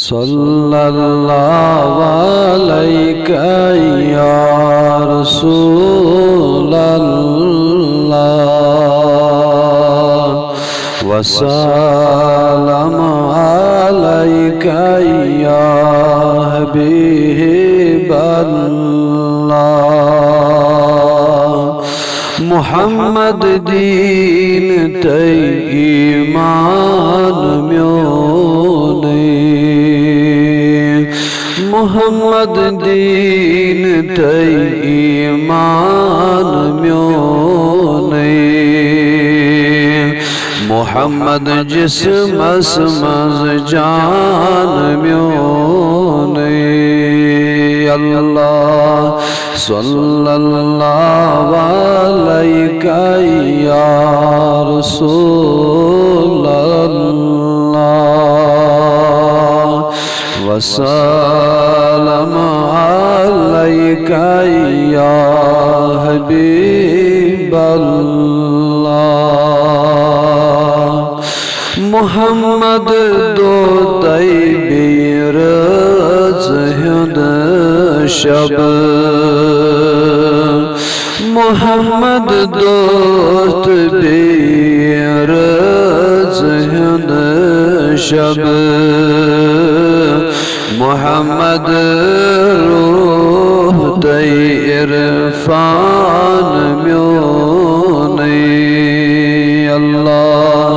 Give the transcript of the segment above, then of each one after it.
सल्लल्लाहु अलैका या रसूलल्लाह वसल्लम अलैका या हबीबल्लाह। मुहम्मद दीन तै ईमान म्योने मुहम्मद दीन तै ईमान म्योने मुहम्मद जिस्मस मज जान म्योने अल्लाह सल्लल्लाहु अलैका या रसूलल्लाह वसल्लम अलैका या हबीबल्लाह। मुहम्मद दो तैबीर ज़हिद शब मुहम्मद दोस्त बीर ज़हिद शब मुहम्मद रूह तै इरफान म्योने अल्लाह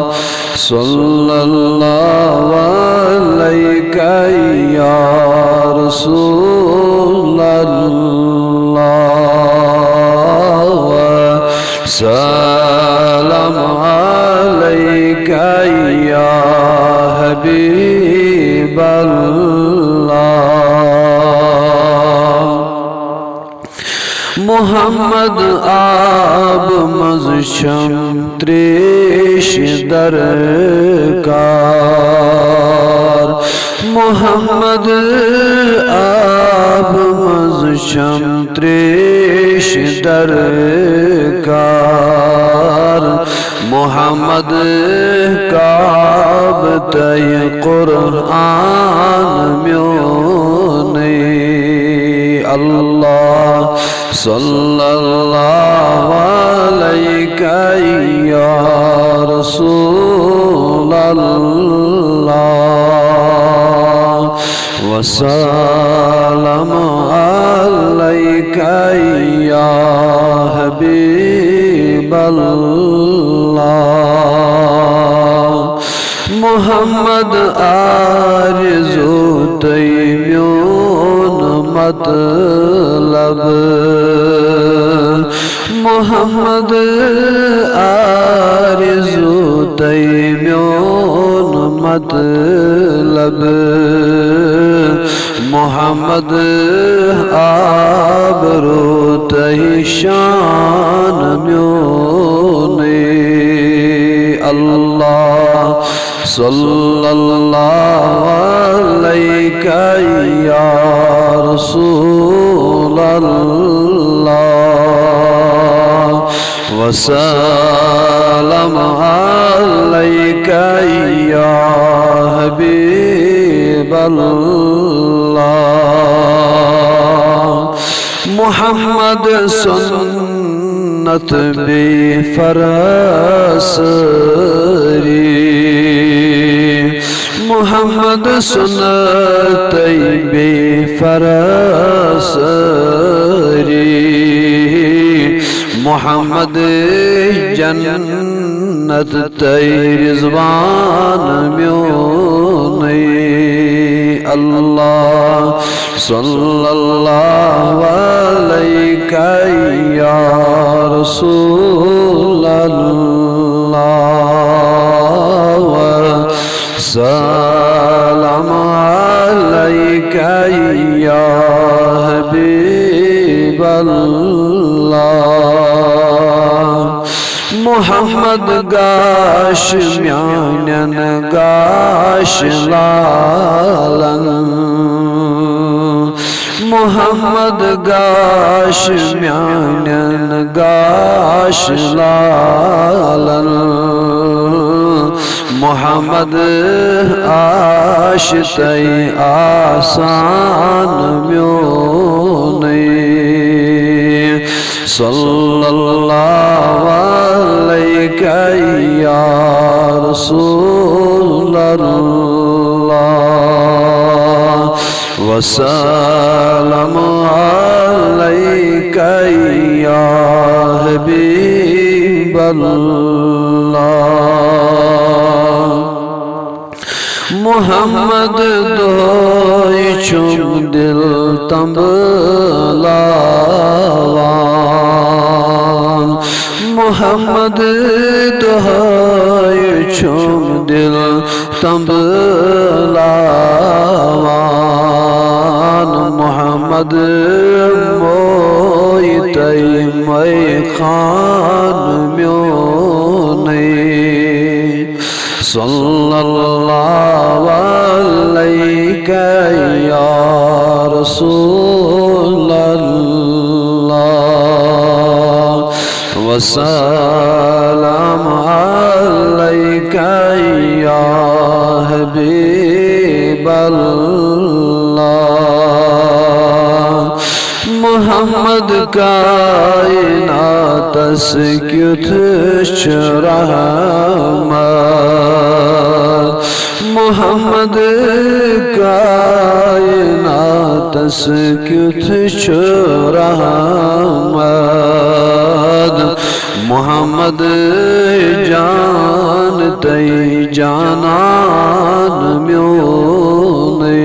सल्लल्लाहु अलैका या रसूलल्लाह सलाम अलैका या हबीबल्लाह। मुहम्मद आब मज़शम त्रेश दरकार मुहम्मद आब मज़शम त्रेश दरकार मुहम्मद काब तय कुरआन म्योने अल्लाह सल्लल्लाहु अलैका या रसूलल्लाह वसल्लम अलैका या हबीबल्लाह। मुहम्मद आरज़ू तै म्योन मतलब मुहम्मद आरज़ू तै म्योन मतलब मुहम्मद आबरू तै शान म्योने अल्लाह सल्लल्लाहु अलैका या रसूलल्लाह वसल्लम अलैका या हबीबल्लाह। मुहम्मद सुन्नत बेफरसरी मुहम्मद सुन्नत बेफरसरी मुहम्मद जन्नत तै रिज़वान म्योने अल्लाह सल्लल्लाहु अलैका या रसूलल्लाह सलाम अलैका या हबीबल्लाह। मुहम्मद गाश म्यानन गाश लालन मुहम्मद गाश म्यानन गाश लालन मोहम्मद आशितै आसान म्योने सल्लल्लाहु अलैका या रसूलल्लाह वसल्लम अलैका या हबीबल्लाह मोहम्मद दोय चुम दिल तंबलावान मोहम्मद दोय चुम दिल तंबलावान मोहम्मद मोय तै मै खान म्योने सल्लल्लाहु अलैका या रसूलल्लाह वसल्लम अलैका या हबीबल्लाह मोहम्मद कायनातस क्युथ रहमत मोहम्मद कायनातस क्युथ रहमत मोहम्मद जानते जानान म्योने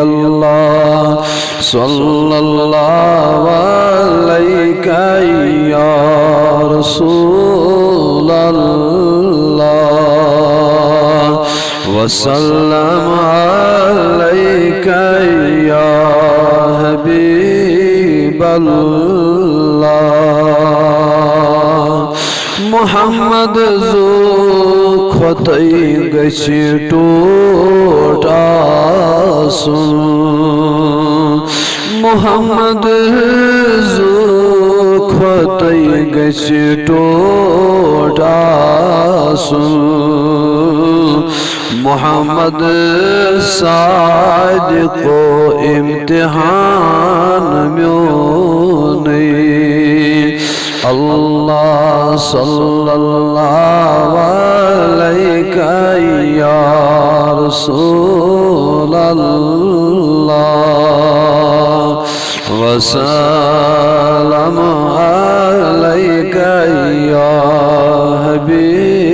अल्लाह सल्लल्लाहु अलैका या रसूलल्लाह वसल्लम अलैका या हबीबल्लाह मोहम्मद ज़ुख्वतै गछि टोट आसुन मोहम्मद ज़ुख्वतै गछि टोट आसुन मोहम्मद सादिको इम्तिहान म्योने अल्लाह सल्लल्लाहु अलैका या रसूलल्लाह वसल्लम अलैका या हबीबल्लाह।